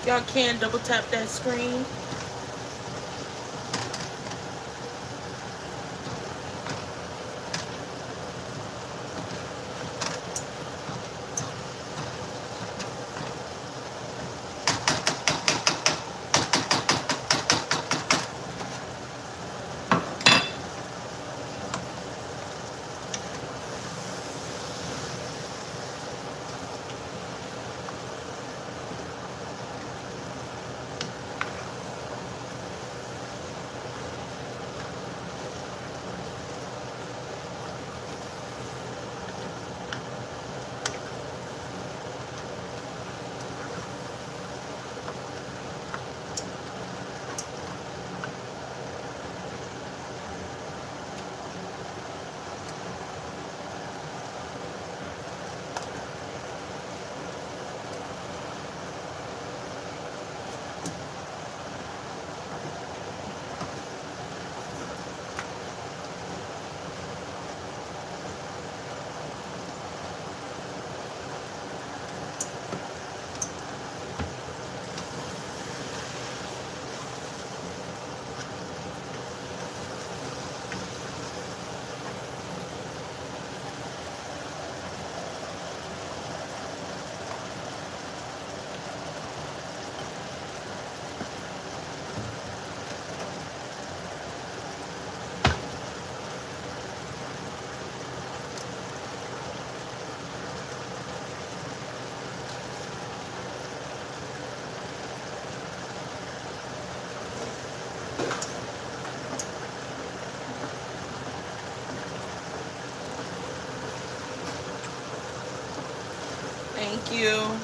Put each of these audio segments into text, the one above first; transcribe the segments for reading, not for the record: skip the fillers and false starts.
Y'all can double tap that screen. Thank you.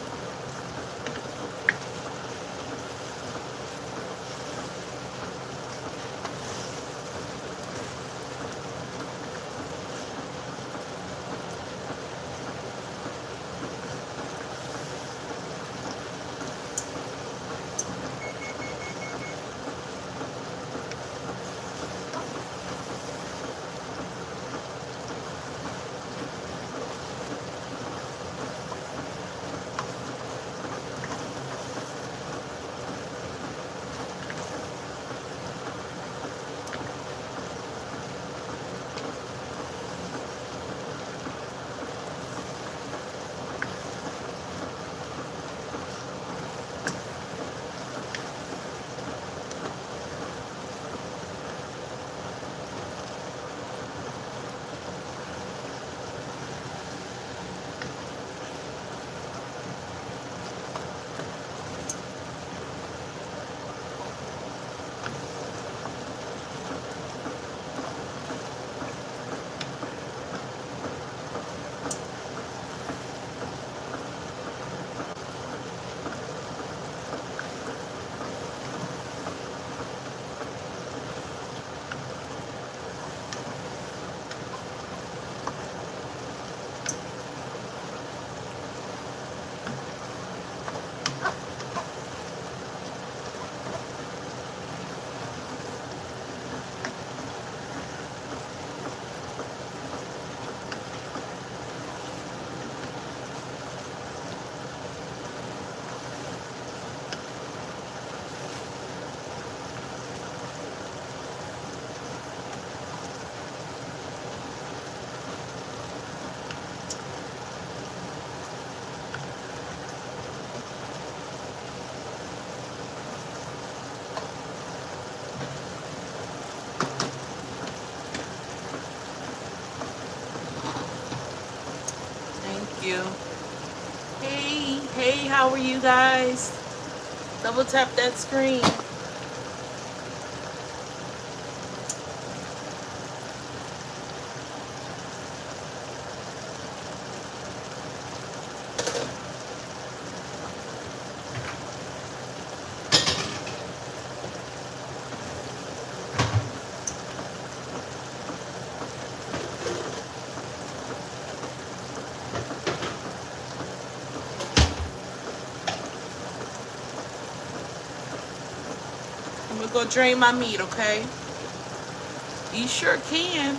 Thank you. Hey, how are you guys? Double tap that screen. I'm gonna go drain my meat, okay? You sure can.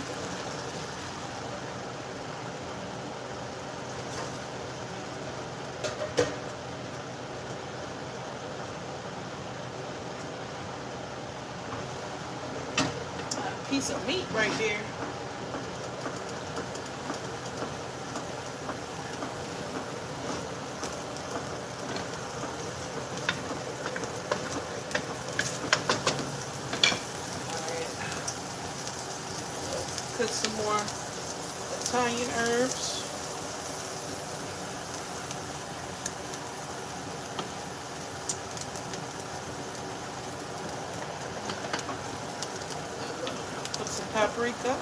piece of meat right there. Cook some more Italian herbs. Put some paprika.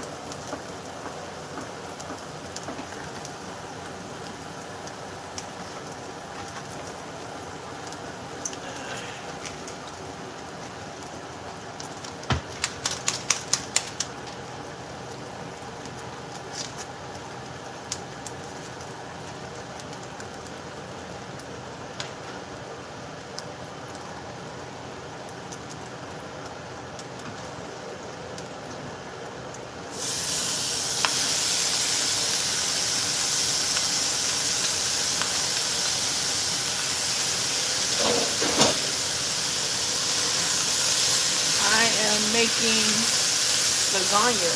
I am making lasagna.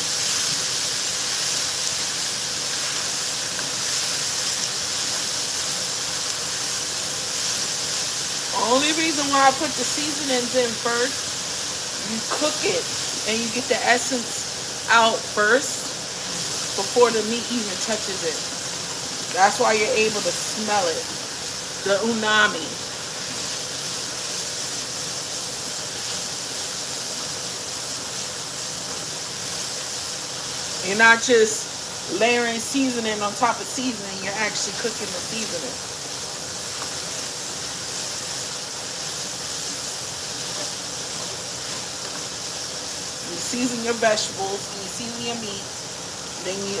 Only reason why I put the seasonings in first, you cook it and you get the essence out first before the meat even touches it. That's why you're able to smell it. The umami. You're not just layering seasoning on top of seasoning, you're actually cooking the seasoning. You season your vegetables, and you season your meat, then you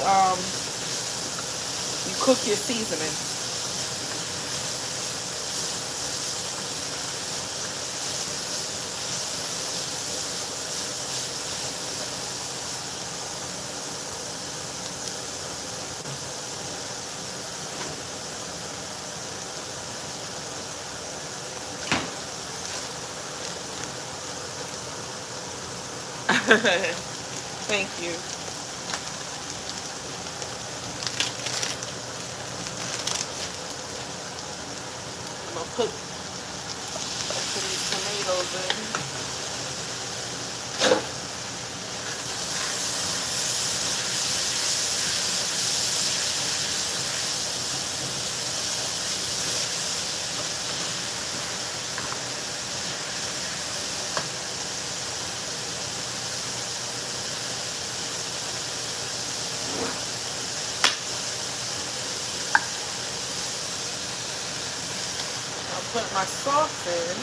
cook your seasoning. Thank you. I'm gonna put these tomatoes in. I'll put my sauce in.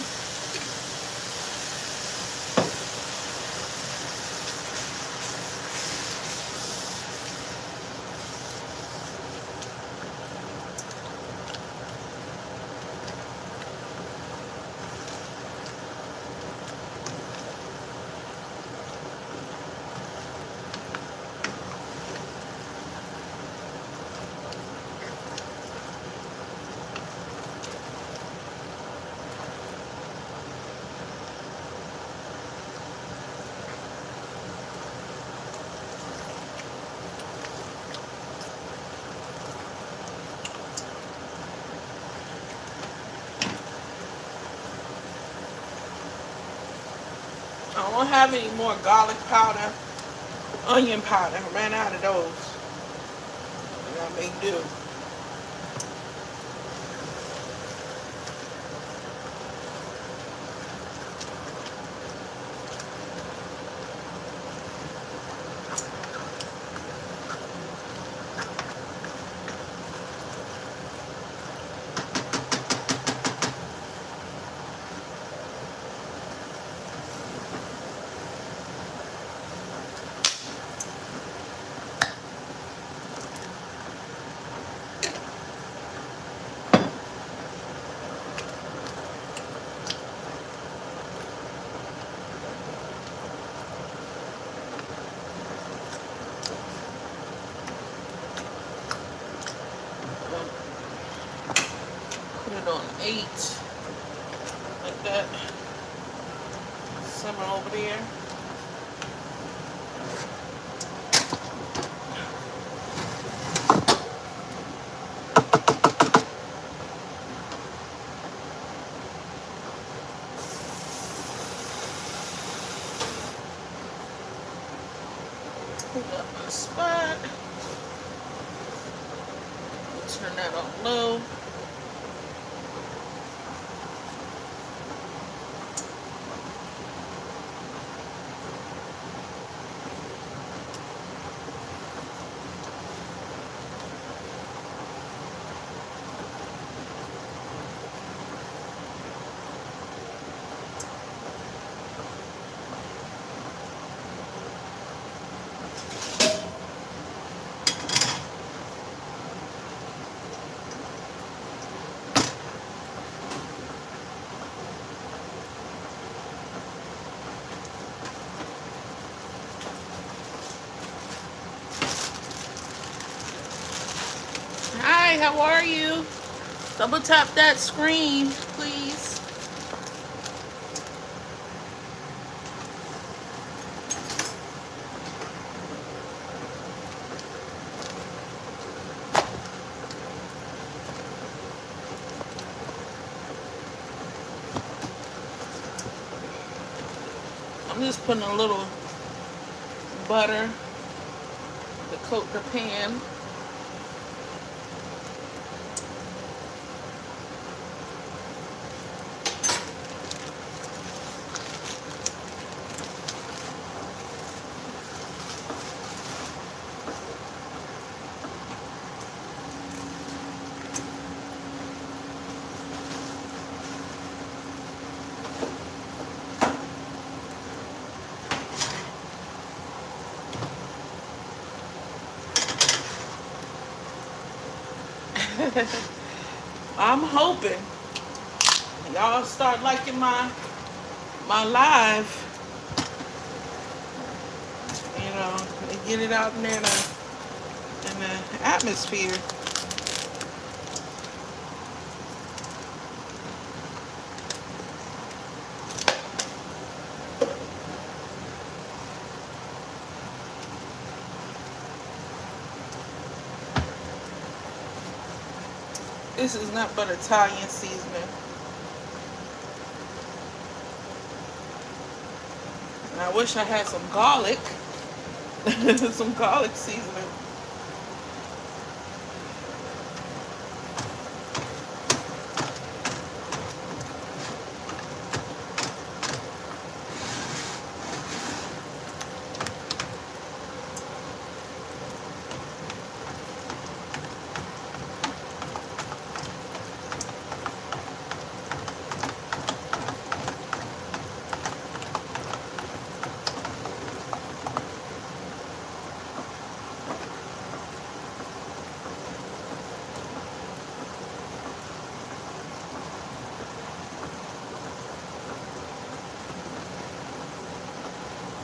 I don't have any more garlic powder, onion powder. I ran out of those. I gotta make do. Put it on 8, like that. Simmer over there. spot. Turn that on low. Hi, how are you? Double tap that screen, please. I'm just putting a little butter to coat the pan. I'm hoping y'all start liking my live, and get it out in there in the atmosphere. This is not but Italian seasoning. And I wish I had some garlic. Some garlic seasoning.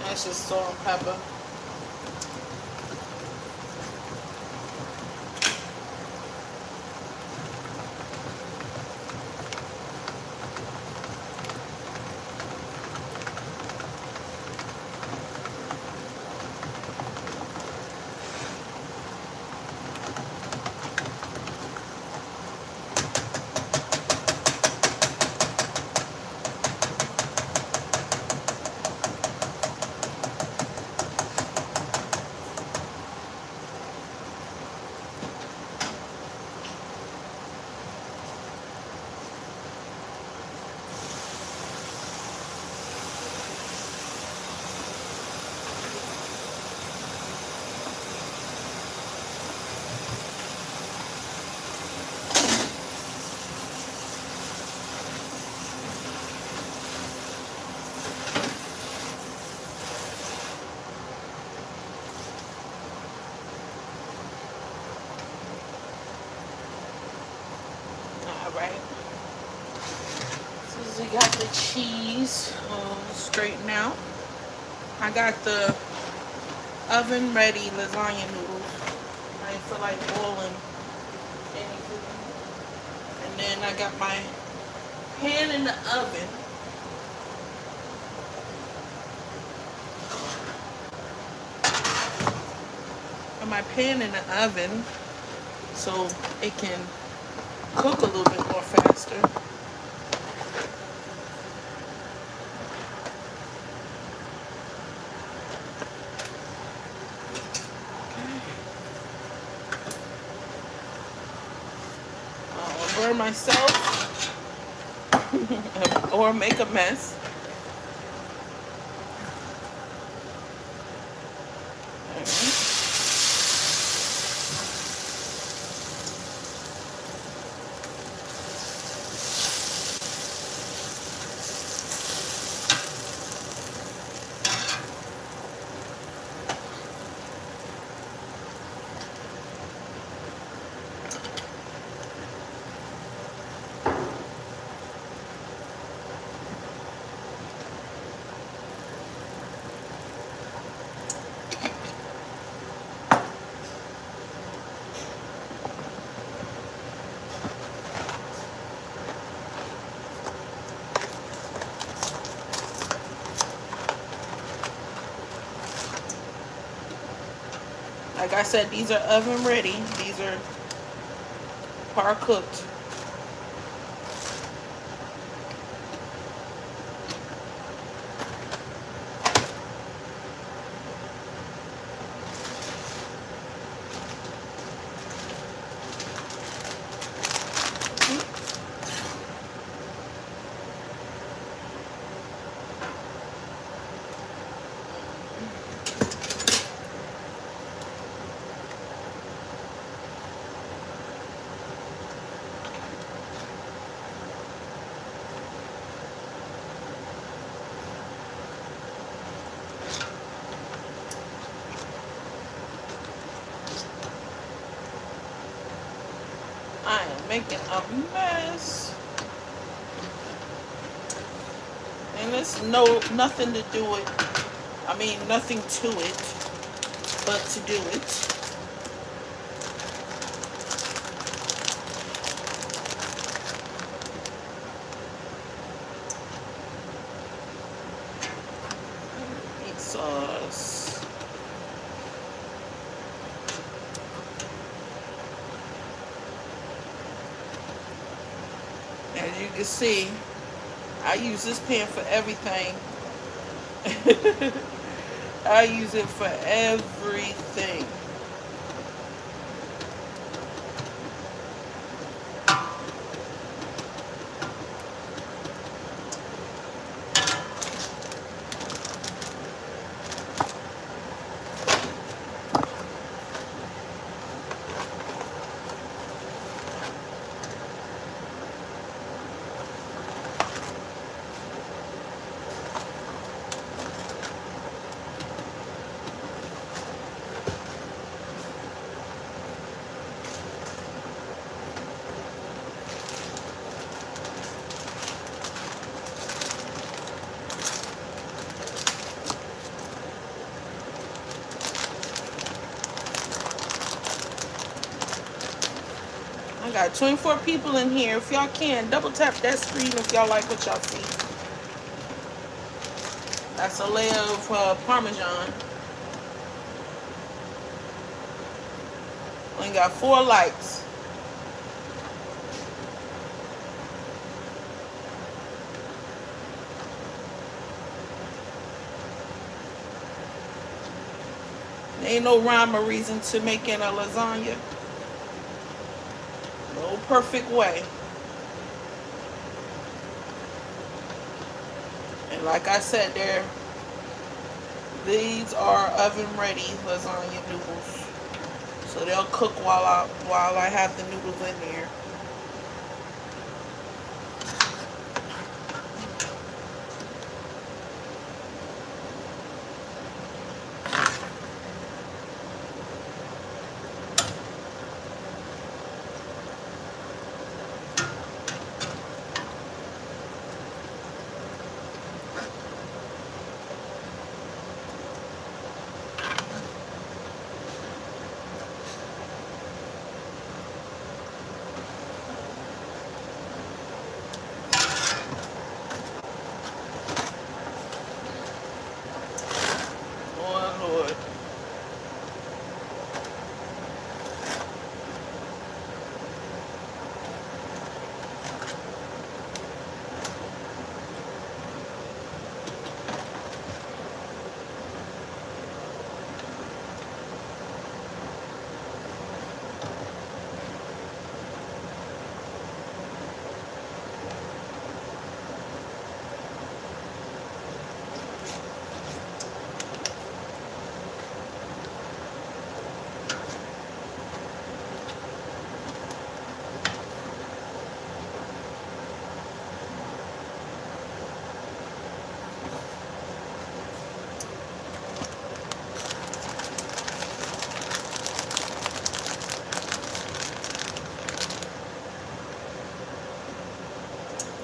That's just salt and pepper. Alright. So we got the cheese straightened out. I got the oven ready lasagna noodles. I didn't feel like boiling anything. And then I got my pan in the oven. My pan in the oven so it can cook a little bit more faster. burn myself or make a mess. All right. Like I said, these are oven ready. These are par cooked. I am making a mess. And there's nothing to do it. I mean, nothing to it, but to do it. Meat sauce. As you can see, I use this pan for everything. I use it for everything. I got 24 people in here. If y'all can, double tap that screen if y'all like what y'all see. That's a layer of Parmesan. Only got 4 likes. There ain't no rhyme or reason to making a lasagna. No perfect way. And like I said, these are oven ready lasagna noodles. So they'll cook while I have the noodles in there.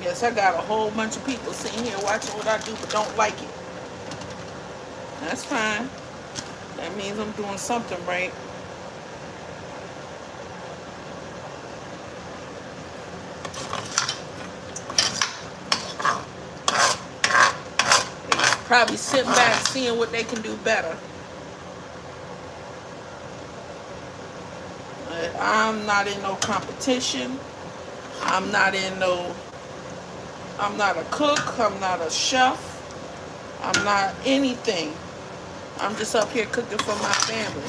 Yes, I got a whole bunch of people sitting here watching what I do but don't like it. That's fine. That means I'm doing something right. They probably sitting back seeing what they can do better. But I'm not in no competition. I'm not in no, I'm not a cook. I'm not a chef. I'm not anything. I'm just up here cooking for my family.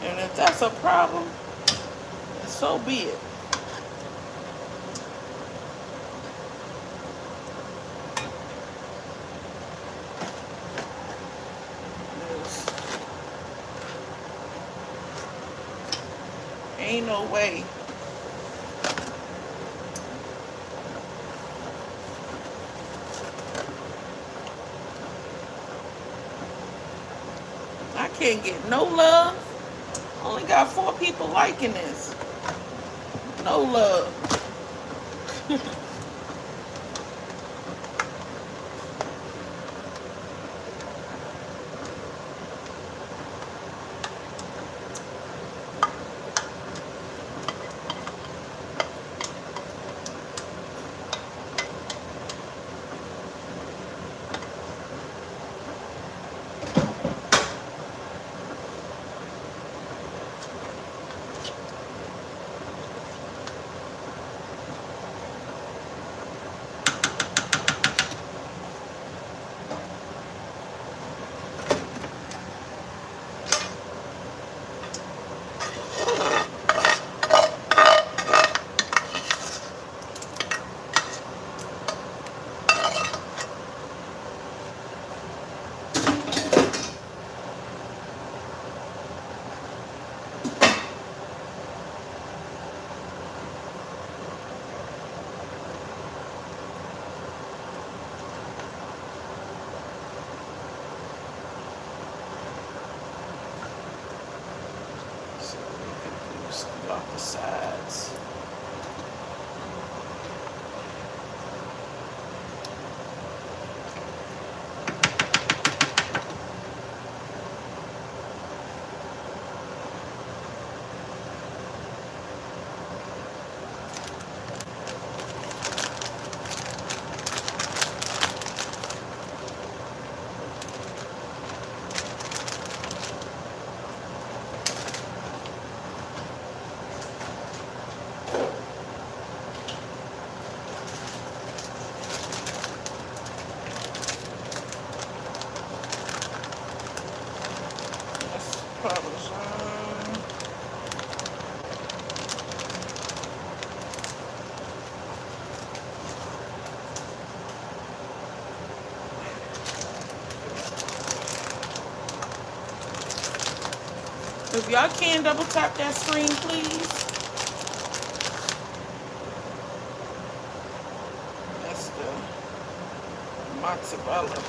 And if that's a problem, so be it. Ain't no way. I can't get no love. Only got 4 people liking this. No love. So we can do some off the sides. That's Parmesan. If y'all can double tap that screen, please. That's the mozzarella.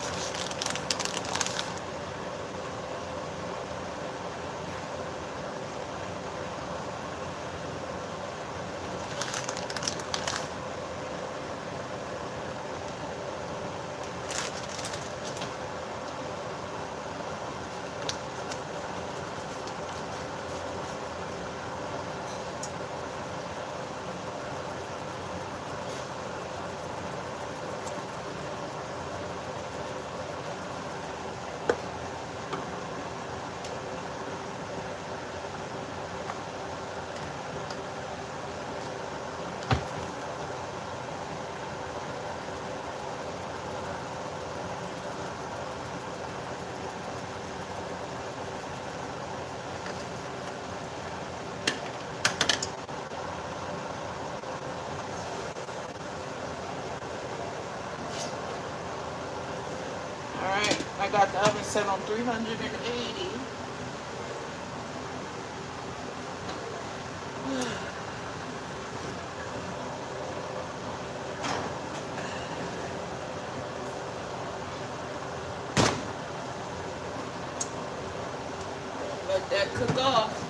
Alright, I got the oven set on 380. Let that cook off.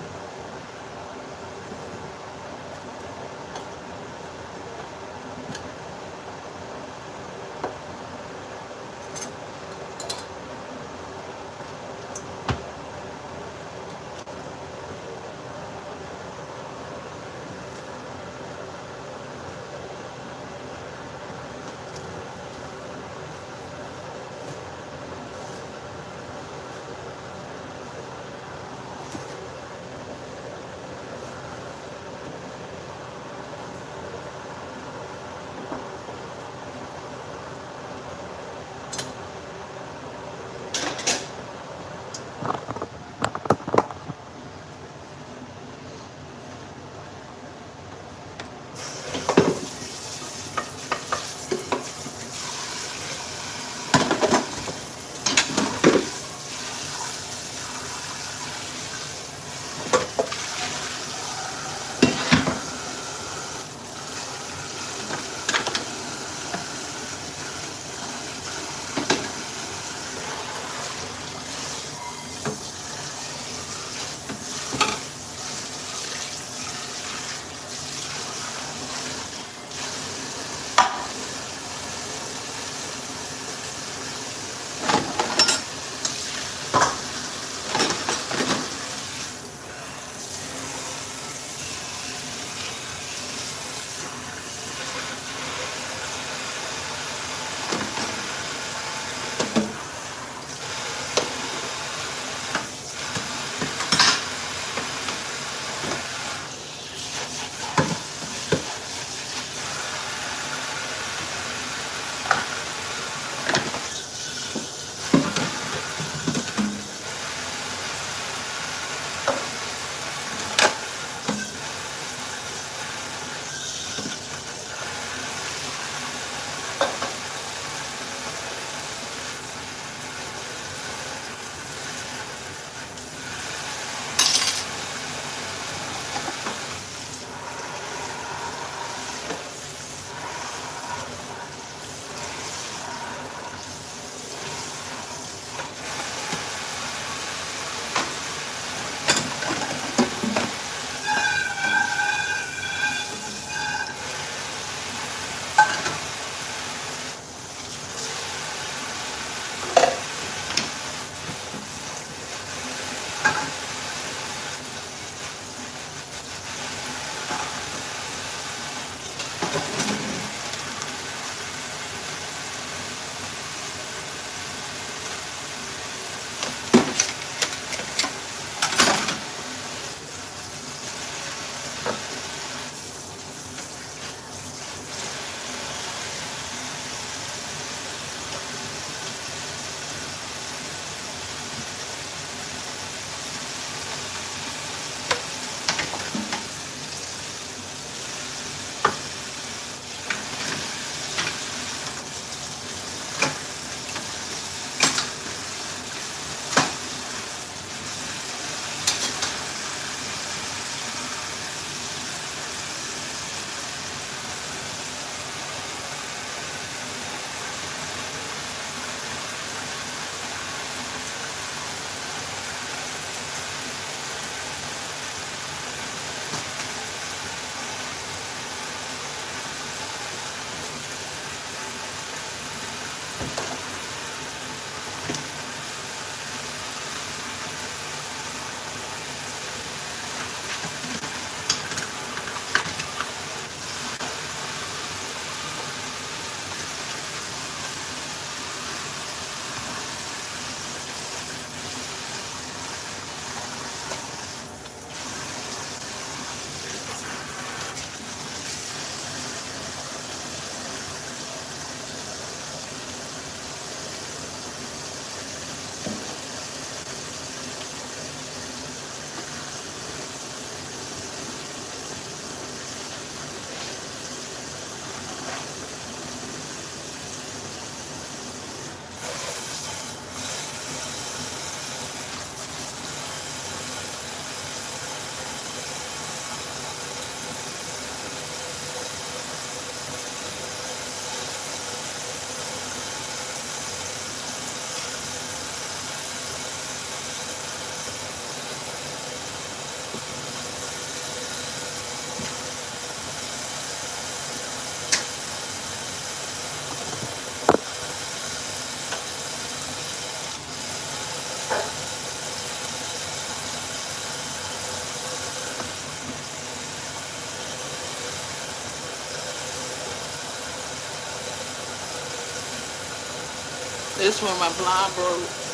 This where my blonde broke.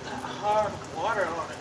That hard water on it.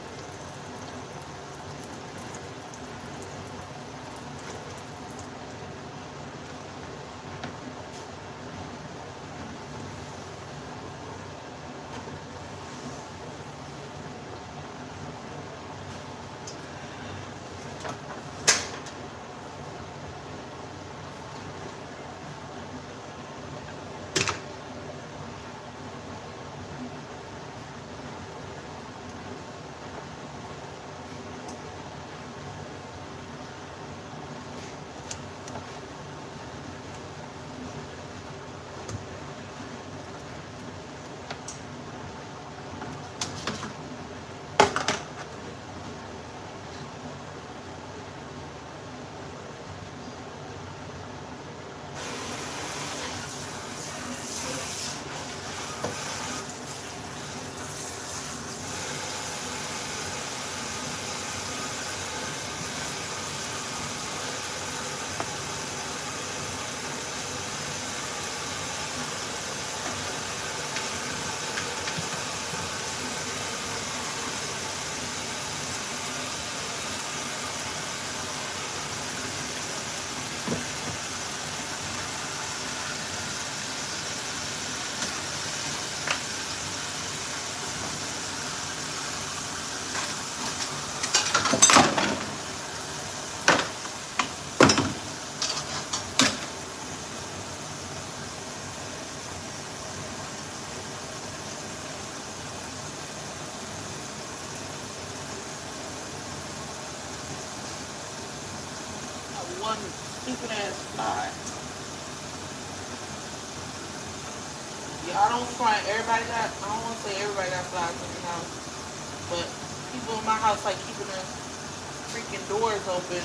One stupid ass fly. Y'all don't front. Everybody got, I don't want to say everybody got flies in their house, but people in my house like keeping the freaking doors open.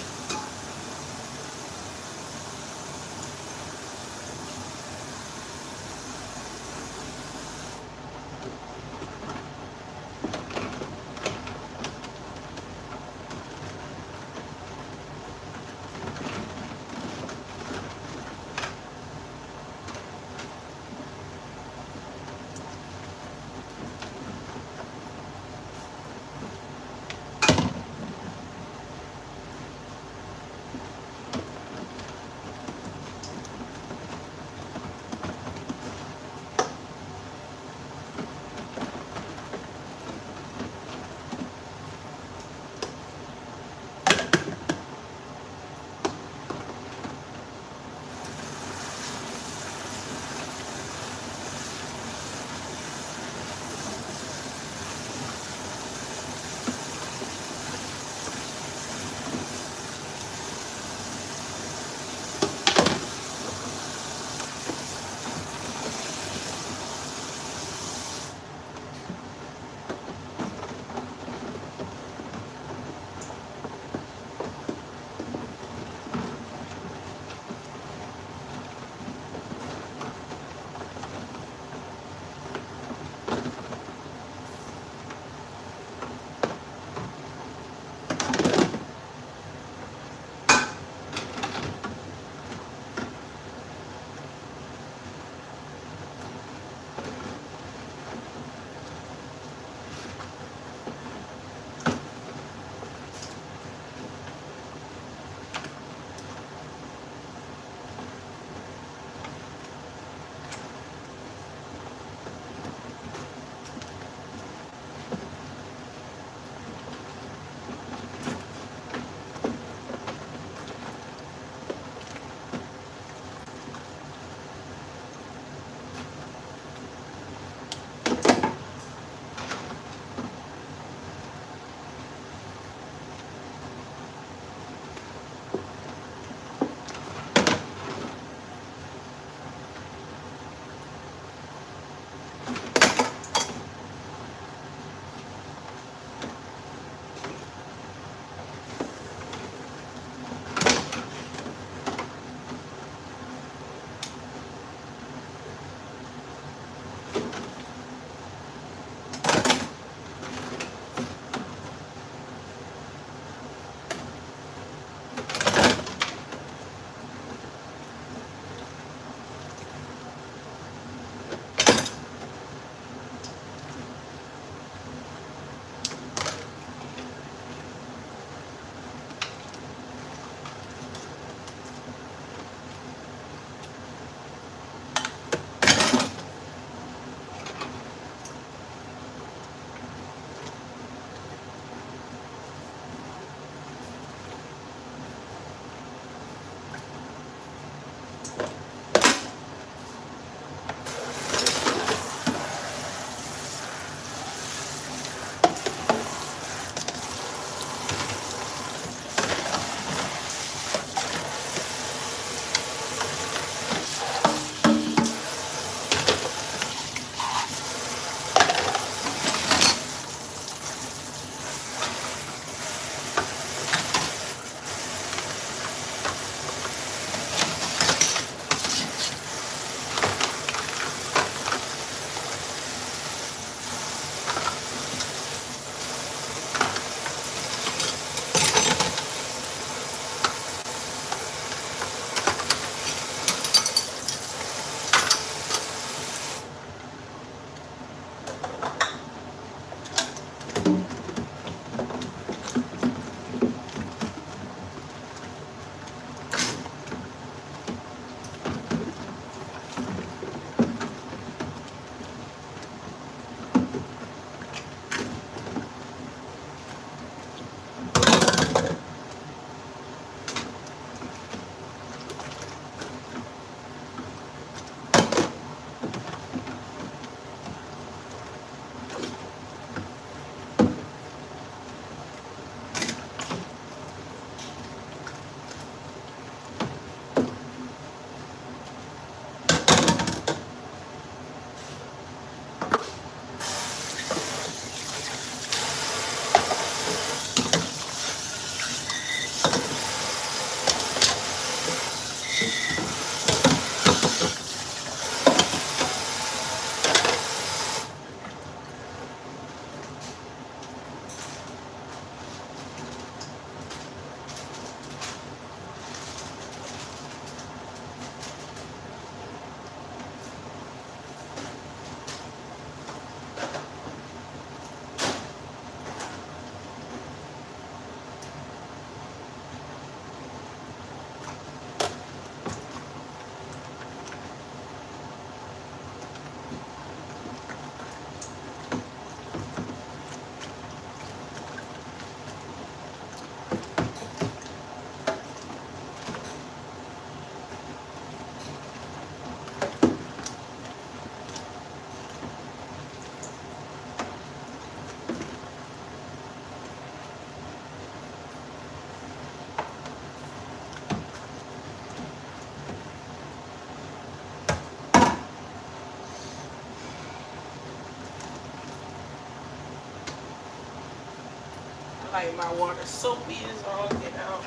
I like my water soapy as all get out.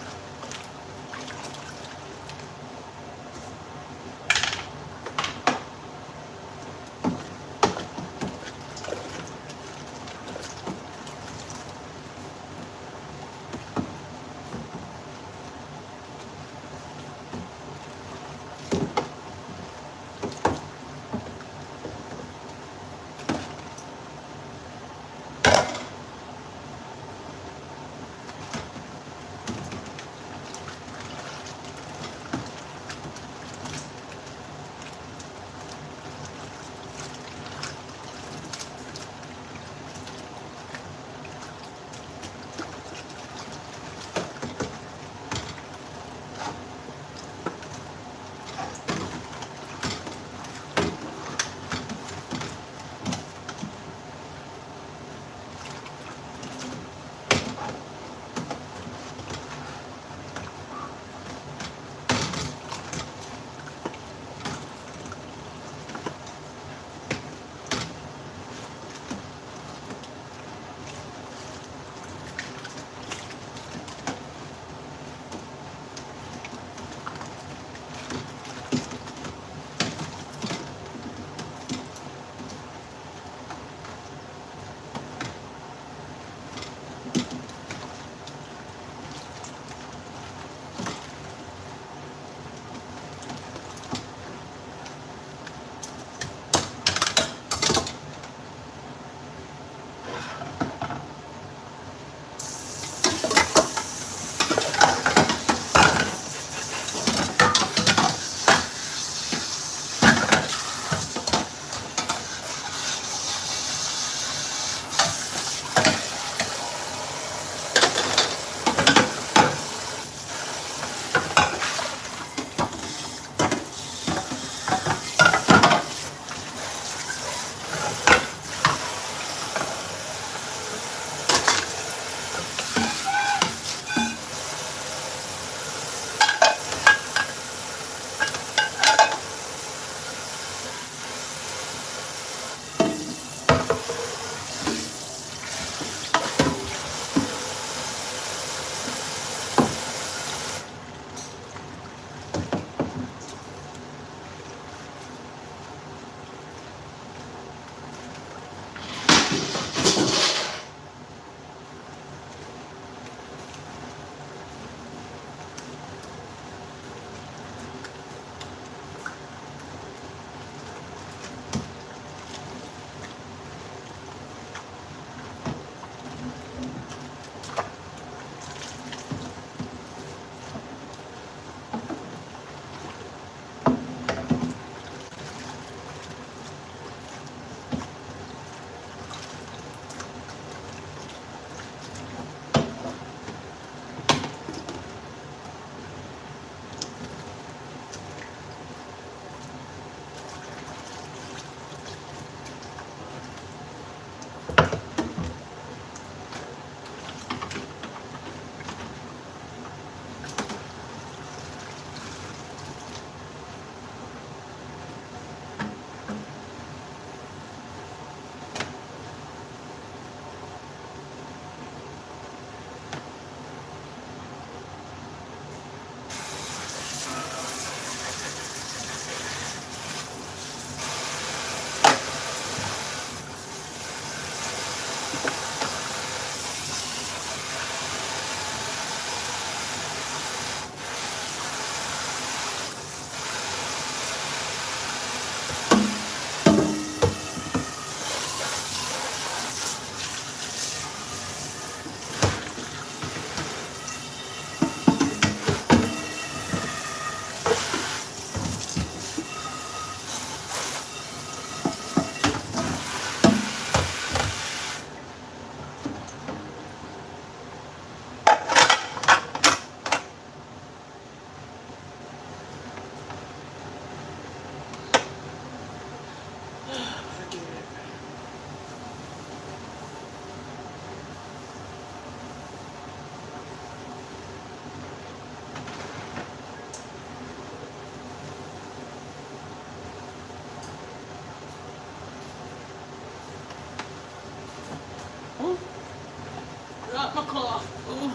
up my cloth. Ooh.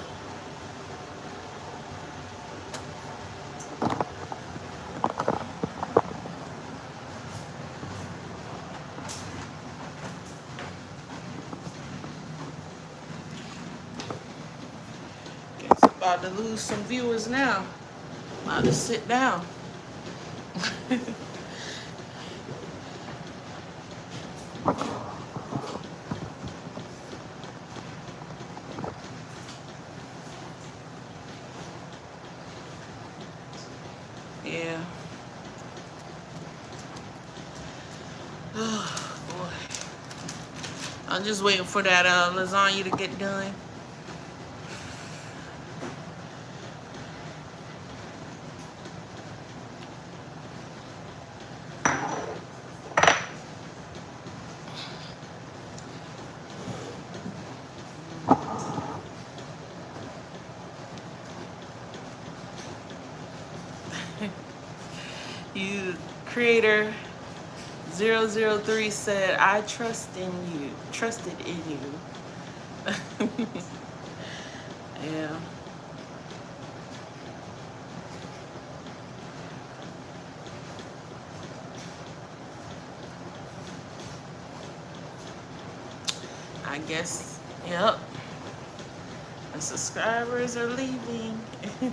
Guess about to lose some viewers now. About to sit down. Yeah. Oh boy. I'm just waiting for that lasagna to get done. You creator 003 said, I trust in you. Trusted in you. Yeah. I guess, yep. The subscribers are leaving. Yeah.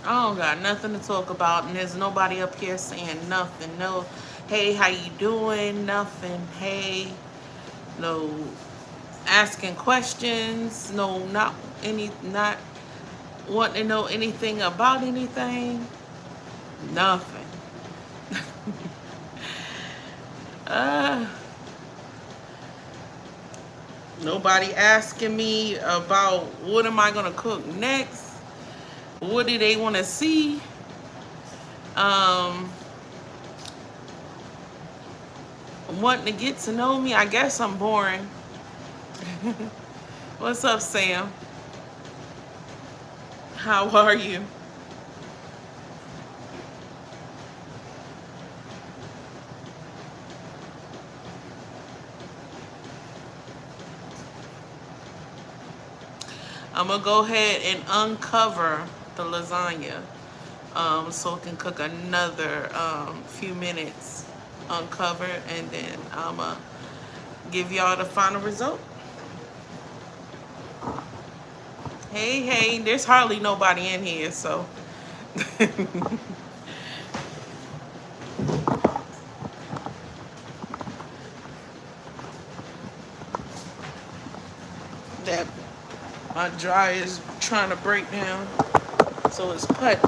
I don't got nothing to talk about, and there's nobody up here saying nothing. No, hey, how you doing? Nothing. Hey, no, asking questions. No, not wanting to know anything about anything. Nothing. uh, Nobody asking me about what am I gonna cook next. What do they want to see? Um, Wanting to get to know me. I guess I'm boring. What's up, Sam? How are you? I'm gonna go ahead and uncover the lasagna so it can cook another few minutes uncovered, and then I'm gonna give y'all the final result. Hey, hey, there's hardly nobody in here, so that my dryer is trying to break down, so it's putting.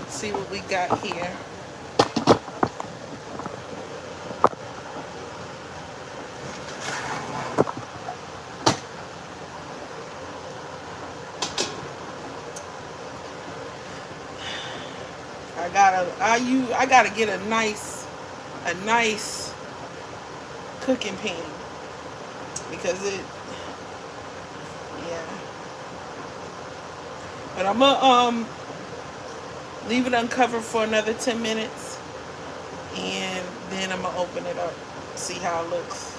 See what we got here. I gotta get a nice cooking pan, because it, yeah. But I'm gonna leave it uncovered for another 10 minutes, and then I'm gonna open it up, see how it looks.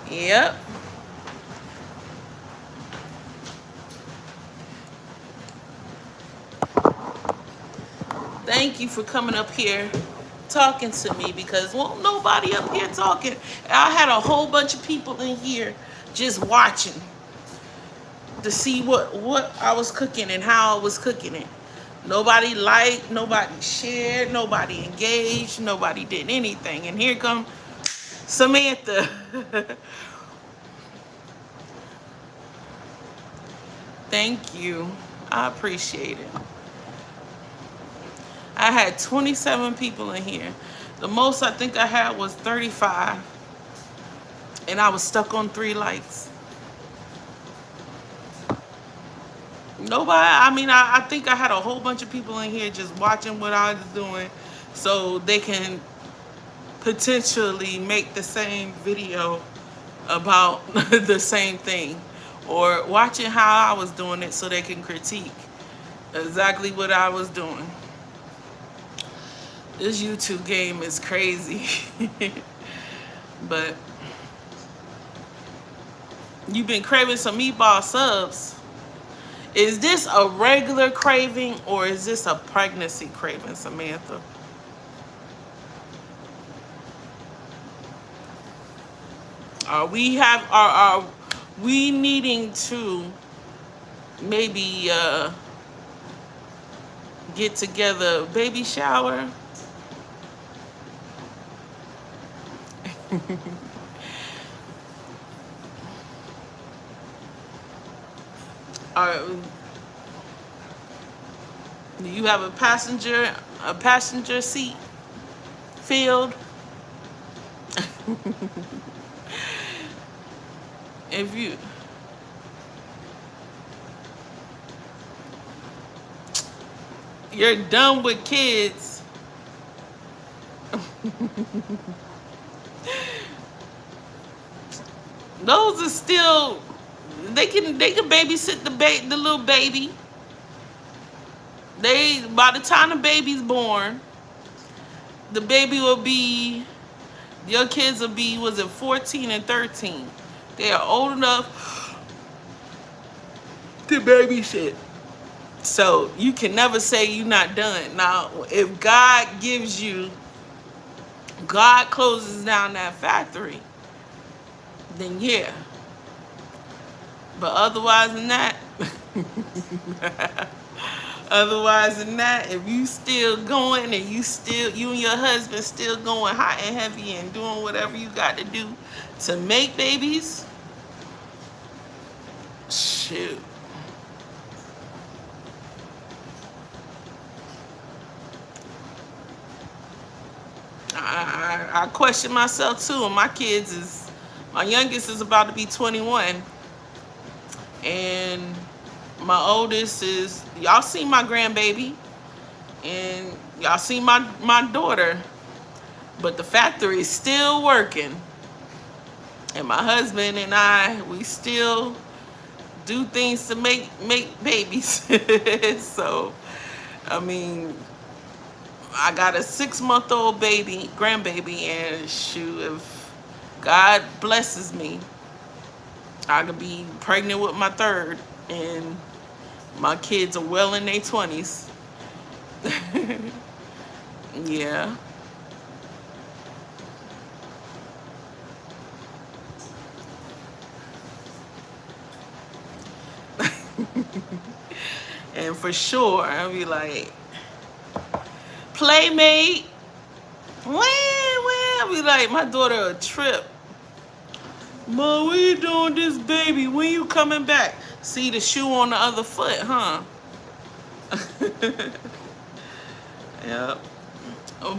Yep. Thank you for coming up here talking to me because well nobody up here talking. I had a whole bunch of people in here just watching to see what I was cooking and how I was cooking it. Nobody liked, nobody shared, nobody engaged, nobody did anything. And here come Samantha. Thank you. I appreciate it. I had 27 people in here. The most I think I had was 35. And I was stuck on 3 likes. Nobody, I mean, I think I had a whole bunch of people in here just watching what I was doing so they can potentially make the same video about the same thing or watching how I was doing it so they can critique exactly what I was doing. This YouTube game is crazy. But you've been craving some meatball subs. Is this a regular craving or is this a pregnancy craving, Samantha? Are we needing to maybe get together baby shower? Are do you have a passenger seat filled? If you're done with kids, those are still they can babysit the little baby. They by the time the baby's born, the baby will be your kids will be was it 14 and 13. They are old enough to babysit. So you can never say you're not done. Now, if God closes down that factory, then yeah. But otherwise than that, if you still going and you and your husband still going hot and heavy and doing whatever you got to do to make babies, shoot. I question myself too. And my youngest is about to be 21, and my oldest is y'all see my grandbaby, and y'all see my daughter, but the factory is still working, and my husband and we still do things to make babies. So, I mean, I got a 6-month-old grandbaby, and shoot, if God blesses me, I could be pregnant with my 3rd, and my kids are well in their 20s. Yeah. And for sure, I'll be like, Playmate, when? I'll be like, my daughter a trip. Mom, what you doing this baby? When you coming back? See the shoe on the other foot, huh? Yep.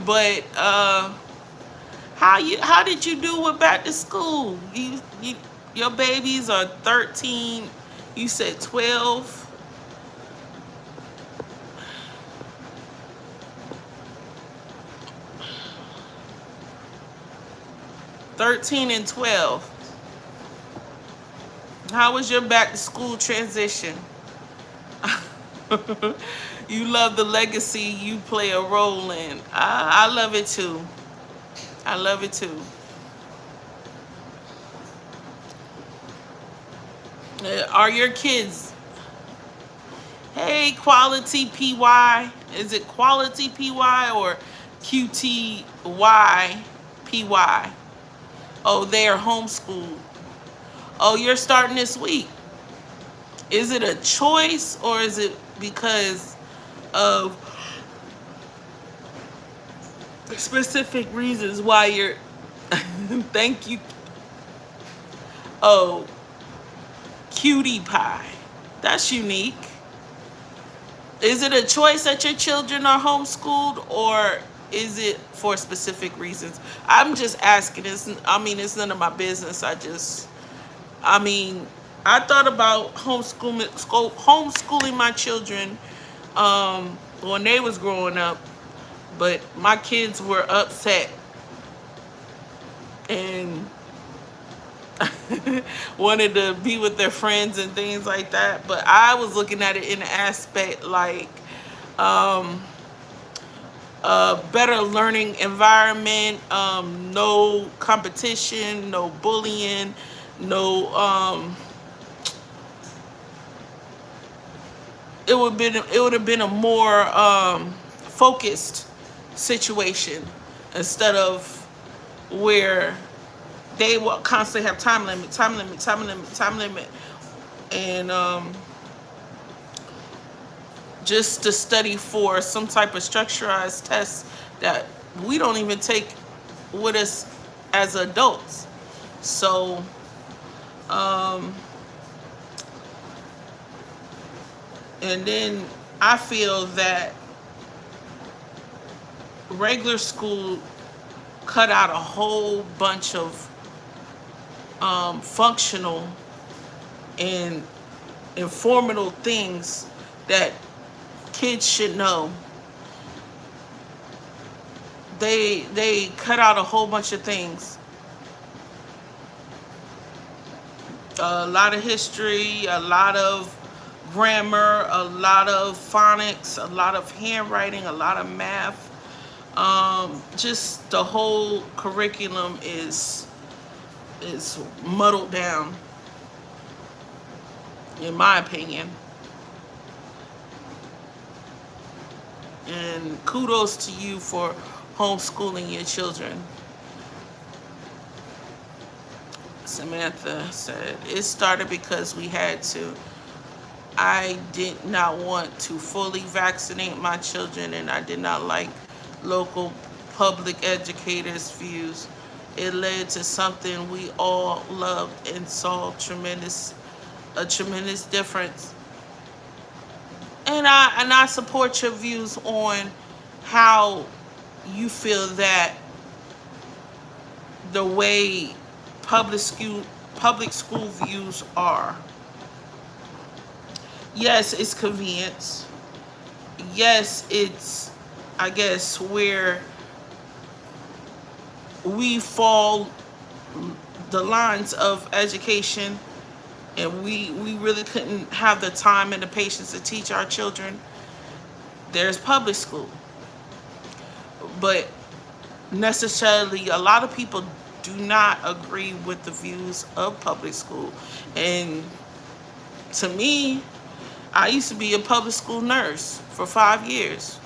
But how did you do with back to school? Your babies are 13. You said 12. 13 and 12. How was your back to school transition? You love the legacy you play a role in. I love it too. I love it too. Are your kids, hey, quality PY? Is it quality PY or QTY PY? Oh, they are homeschooled. Oh, you're starting this week. Is it a choice or is it because of specific reasons why you're thank you. Oh, cutie pie. That's unique. Is it a choice that your children are homeschooled or is it for specific reasons? I'm just asking. It's none of my business. I mean, I thought about homeschooling my children when they was growing up, but my kids were upset and wanted to be with their friends and things like that. But I was looking at it in the aspect like a better learning environment, no competition, no bullying, no it would have been a more focused situation instead of where they will constantly have time limit, time limit, time limit, time limit, and just to study for some type of structurized test that we don't even take with us as adults. So, and then I feel that regular school cut out a whole bunch of functional and informative things that kids should know. They cut out a whole bunch of things. A lot of history, a lot of grammar, a lot of phonics, a lot of handwriting, a lot of math. Just the whole curriculum is muddled down, in my opinion. And kudos to you for homeschooling your children. Samantha said, it started because we had to. I did not want to fully vaccinate my children, and I did not like local public educators' views. It led to something we all loved and saw a tremendous difference. And I support your views on how you feel that the way public school views are. Yes, it's convenience. Yes, it's, I guess, where we fall the lines of education, and we really couldn't have the time and the patience to teach our children. There's public school. But necessarily, a lot of people do not agree with the views of public school. And to me, I used to be a public school nurse for 5 years.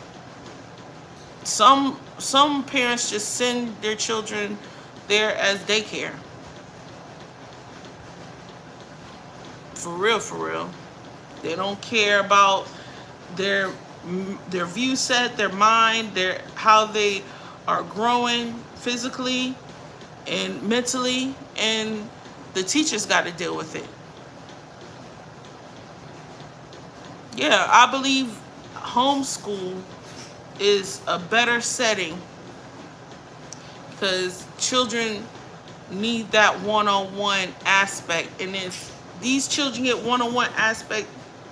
Some parents just send their children there as daycare. For real, for real. They don't care about their their view set, their mind, their how they are growing physically and mentally, and the teachers got to deal with it. Yeah, I believe homeschool is a better setting because children need that one-on-one aspect. And if these children get one-on-one aspect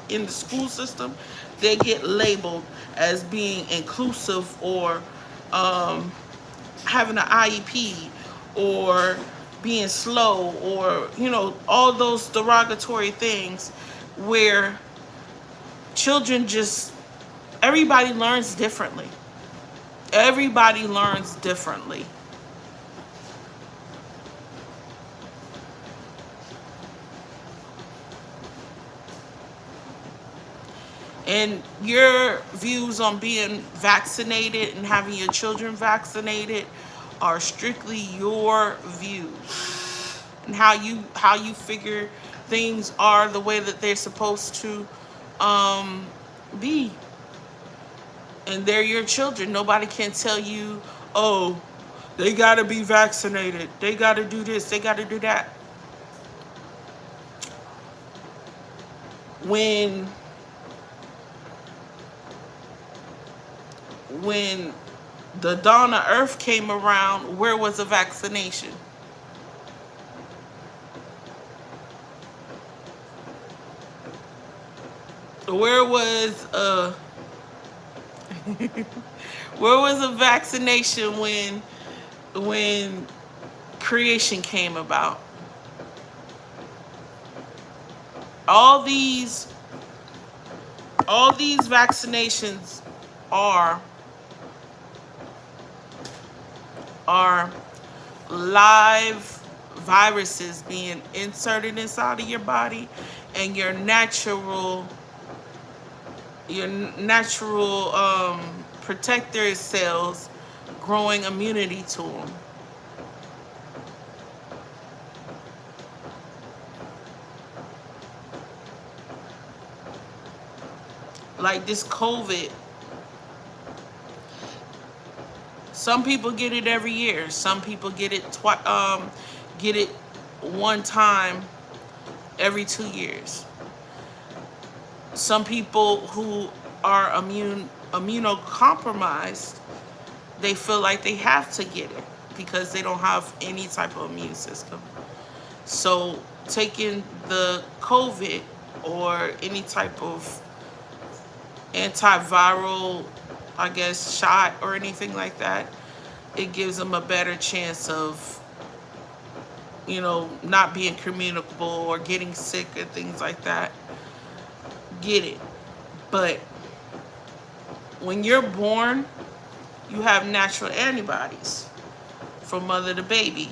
in the school system, they get labeled as being inclusive or having an IEP or being slow or, all those derogatory things where children just, everybody learns differently. Everybody learns differently. And your views on being vaccinated and having your children vaccinated are strictly your views, and how you figure things are the way that they're supposed to um be. And they're your children. Nobody can tell you, oh, they got to be vaccinated, they got to do this, they got to do that. When when the dawn of earth came around, where was the vaccination? Where was where was a vaccination when creation came about? All these all these vaccinations are are live viruses being inserted inside of your body, and your natural protector cells growing immunity to them. Like this COVID, some people get it every year. Some people get it one time every 2 years. Some people who are immunocompromised, they feel like they have to get it because they don't have any type of immune system. So taking the COVID or any type of antiviral, I guess, shot or anything like that, it gives them a better chance of, not being communicable or getting sick and things like that. Get it. But when you're born, you have natural antibodies from mother to baby.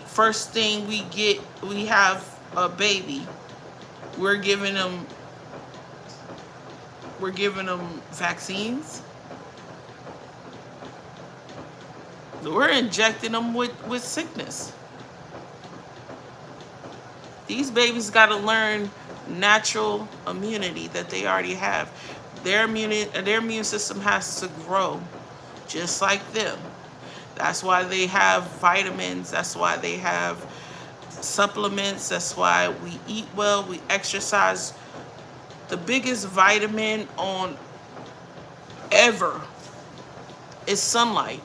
First thing we have a baby, we're giving them vaccines. We're injecting them with sickness. These babies got to learn natural immunity that they already have. Their immune system has to grow just like them. That's why they have vitamins. That's why they have supplements. That's why we eat well, we exercise. The biggest vitamin on ever is sunlight.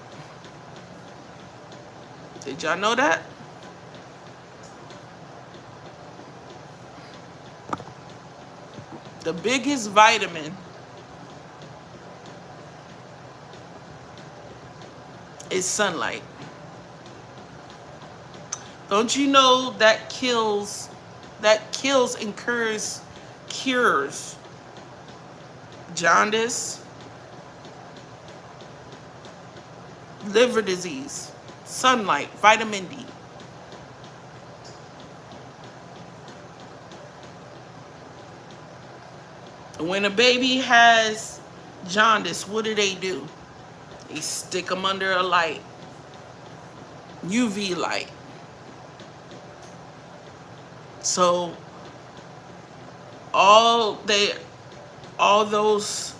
Did y'all know that? The biggest vitamin is sunlight. Don't you know that kills and cures jaundice, liver disease? Sunlight, vitamin D. When a baby has jaundice, what do? They stick them under a light, UV light. So all they all those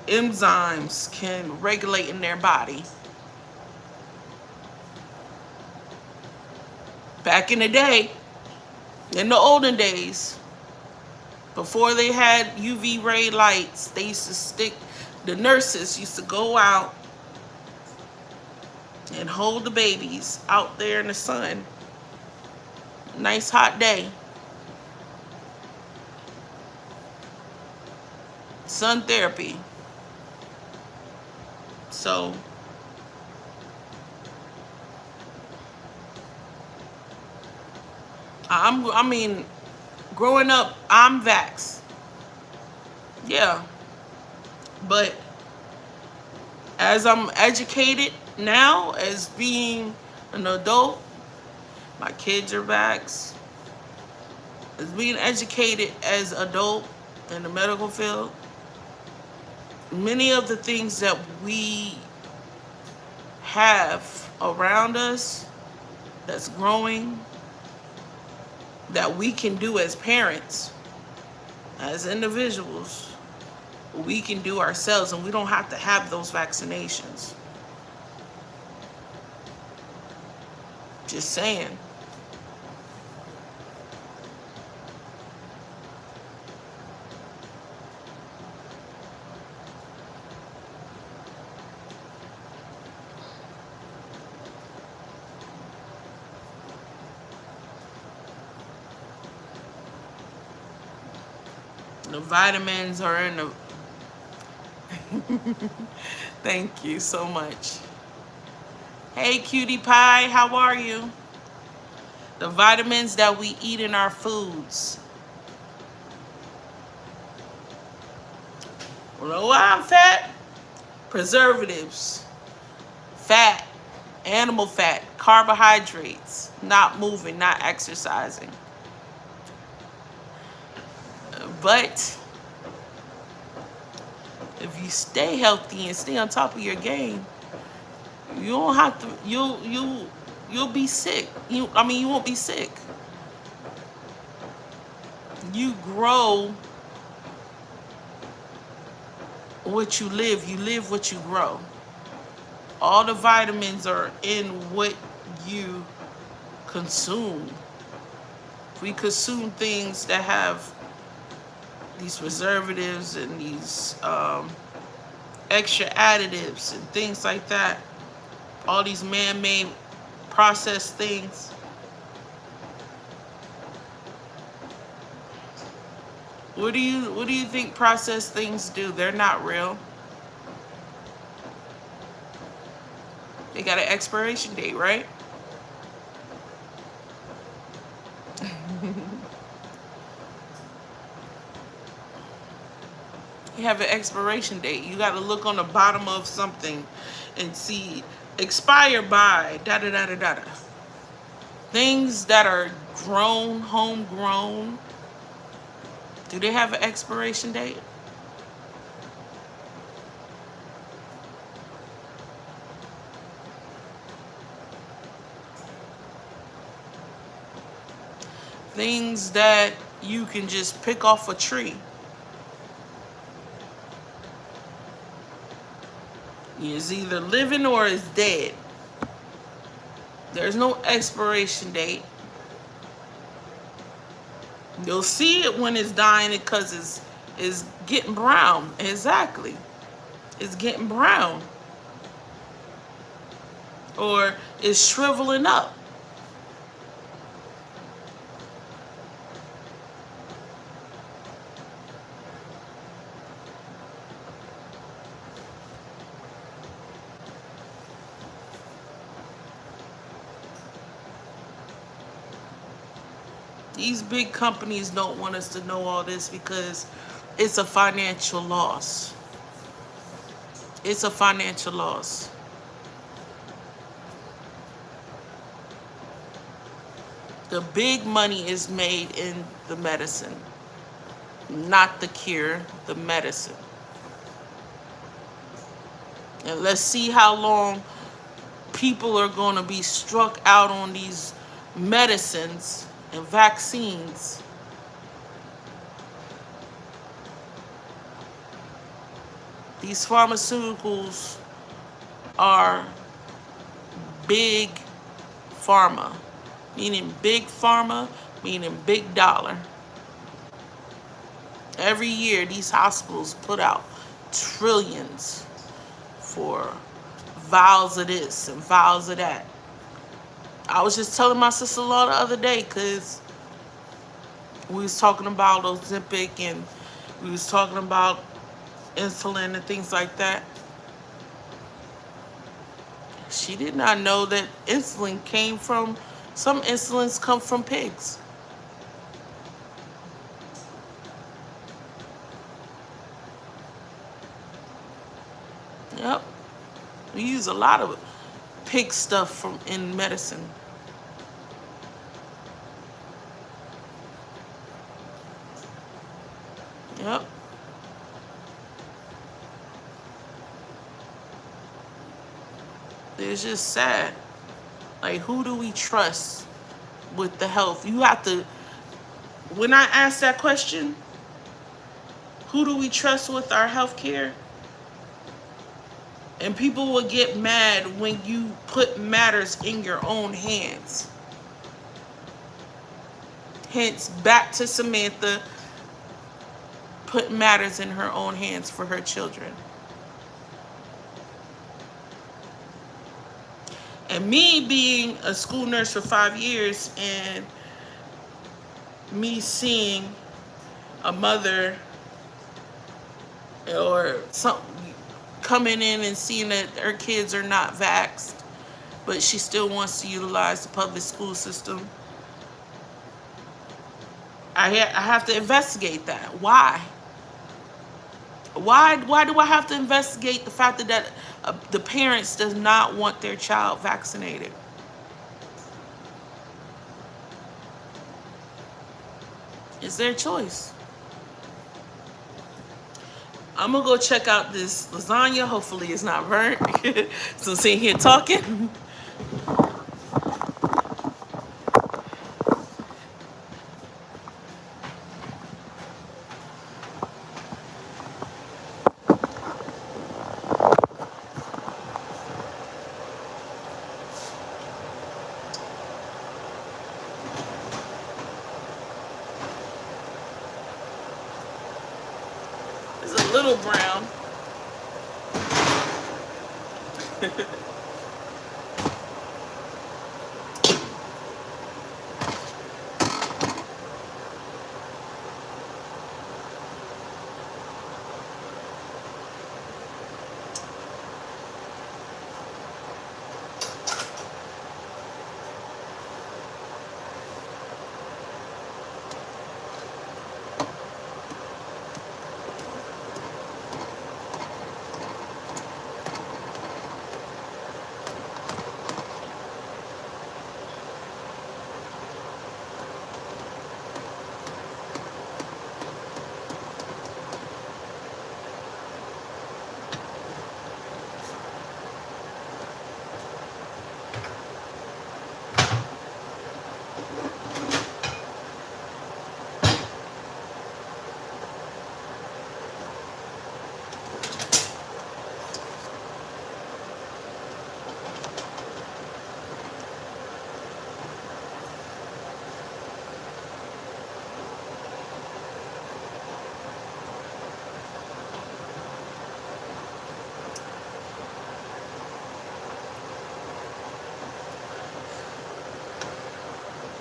enzymes can regulate in their body. Back in the day, in the olden days, before they had UV ray lights, the nurses used to go out and hold the babies out there in the sun. Nice hot day. Sun therapy. So I mean, growing up, I'm vaxxed. Yeah. But as I'm educated now, as being an adult, my kids are vaxxed. As being educated as adult, in the medical field, many of the things that we have around us that's growing, that we can do as parents, as individuals, we can do ourselves, and we don't have to have those vaccinations. Just saying. The vitamins are in the... Thank you so much. Hey, cutie pie, how are you? The vitamins that we eat in our foods. You know why I'm fat? Preservatives, fat, animal fat, carbohydrates, not moving, not exercising. But if you stay healthy and stay on top of your game, you don't have to. You'll be sick. You won't be sick. You grow what you live. You live what you grow. All the vitamins are in what you consume. We consume things that have these preservatives and these extra additives and things like that. All these man-made processed things. What do you think processed things do? They're not real. They got an expiration date, right? You have an expiration date. You got to look on the bottom of something and see expired by da da da da da da. Things that are grown, homegrown, do they have an expiration date? Things that you can just pick off a tree. It's either living or it's dead. There's no expiration date. You'll see it when it's dying because it's getting brown. Exactly. It's getting brown. Or it's shriveling up. These big companies don't want us to know all this because it's a financial loss. It's a financial loss. The big money is made in the medicine, not the cure, the medicine. And let's see how long people are going to be struck out on these medicines and vaccines. These pharmaceuticals are big pharma, meaning big pharma, meaning big dollar. Every year, these hospitals put out trillions for vials of this and vials of that. I was just telling my sister-in-law the other day because we was talking about Ozempic and we was talking about insulin and things like that. She did not know that insulin came from, some insulins come from pigs. Yep. We use a lot of pig stuff in medicine. Yep. It's just sad. Like, who do we trust with the health? You have to, when I ask that question, who do we trust with our health care? And people will get mad when you put matters in your own hands. Hence, back to Samantha putting matters in her own hands for her children. And me being a school nurse for 5 years and me seeing a mother or some coming in and seeing that her kids are not vaxxed, but she still wants to utilize the public school system. I have to investigate that. Why? Why do I have to investigate the fact that the parents does not want their child vaccinated? It's their choice. I'm gonna go check out this lasagna. Hopefully it's not burnt. So I'm sitting here talking. It's a little brown.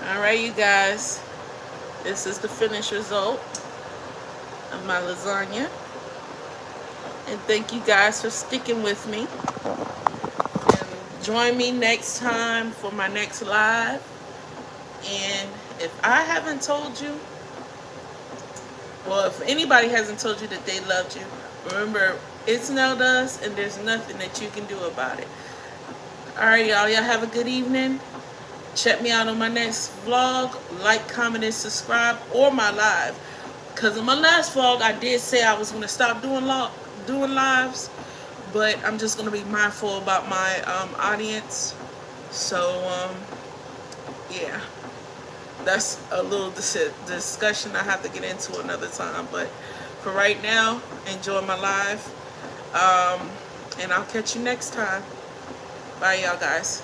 All right, you guys. This is the finished result of my lasagna. And thank you guys for sticking with me. And join me next time for my next live. And if I haven't told you, well, if anybody hasn't told you that they loved you, remember, it's now us, and there's nothing that you can do about it. All right, y'all. Y'all have a good evening. Check me out on my next vlog. Like, comment, and subscribe, or my live. Because in my last vlog, I did say I was going to stop doing lives. But I'm just going to be mindful about my audience. So, yeah. That's a little discussion I have to get into another time. But for right now, enjoy my live. And I'll catch you next time. Bye, y'all guys.